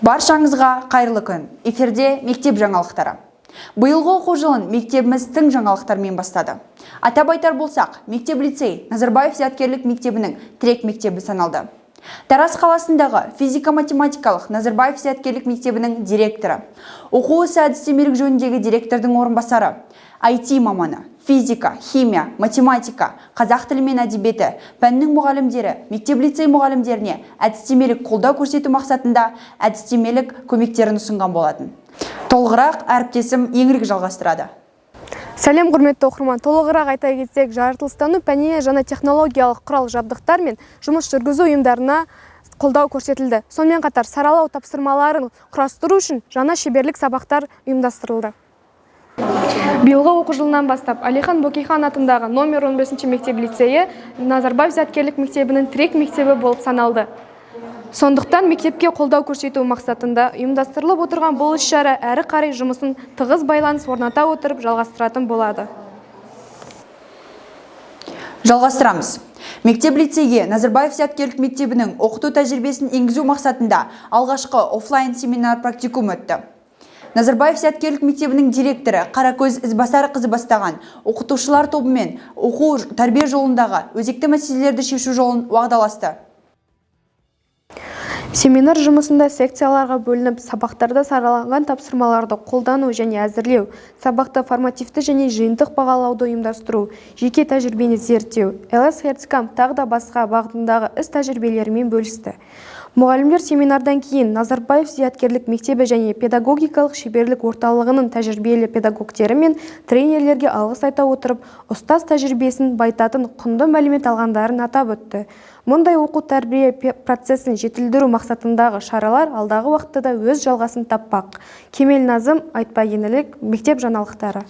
Баршаңызға қайырлы күн. Эфирде мектеп жаңалықтары. Биылғы оқу жылын мектебіміз тың жаңалықтармен бастады. Атап айтар болсақ, мектеп-лицей Назарбаев зияткерлік мектебінің тірек мектебі саналды. Тараз қаласындағы физика-математикалық Назарбаев зияткерлік мектебінің директоры, оқу ісі әдістемелік жөніндегі директордың орынбасары, IT маманы, физика, химия, математика, қазақ тілі мен әдебиеті пәннің мұғалімдері, мектеп-лицей мұғалімдеріне әдістемелік қолдау көрсету мақсатында әдістемелік көмектерін ұсынған болатын. Толығырақ әріптесім еңлік жалғастырады. Сәлем құрметті оқырман, толығырақ айта кетсек, жаратылыстану пәніне жаңа технологиялық құрал жабдықтар мен жұмыс жүргізу ұйымдарына қолдау көрсетілді. Сонымен қатар саралау тапсырмаларын құрастыру үшін жаңа шеберлік сабақтар ұйымдастырылды. Биылғы оқу жылынан бастап Әлихан Бөкейхан атындағы номер 15 мектеп-лицейі Назарбаев зияткерлік мектебінің тірек мектебі болып саналды. Сондықтан мектепке қолдау көрсету мақсатында ұйымдастырылып отырған бұл іс-шара әрі қарай жұмысын тығыз байланыс орната отырып жалғастыратын болады. Жалғастырамыз. Мектеп-лицейге Назарбаев зияткерлік мектебінің оқыту тәжірибесін енгізу мақсатында алғашқы офлайн семинар практикум өтті. Назарбаев зияткерлік мектебінің директоры Қаракөз Ізбасарқызы бастаған оқытушылар тобымен оқу тәрбие жолындағы өзекті мәселелерді шешу жолын уағдаласты. Семинар жұмысында секцияларға бөлініп, сабақтарда сараланған тапсырмаларды қолдану және әзірлеу, сабақты формативті және жиынтық бағалауды ұйымдастыру, жеке тәжірибені зерттеу, ЛС Херцкам тағы да басқа бағытындағы іс тәжірибелерімен бөлісті. Мұғалімдер семинардан кейін Назарбаев зияткерлік мектебі және педагогикалық шеберлік орталығының тәжірибелі педагогтері мен тренерлерге алғыс айта отырып, ұстаз тәжірибесін байтатын құнды мәлімет алғандарын атап өтті. Мұндай оқу тәрбие процесін жетілдіру мақсатындағы шаралар алдағы уақытта да өз жалғасын таппақ. Кемел Назым, Айтпа Еңлік, мектеп жаңалықтары.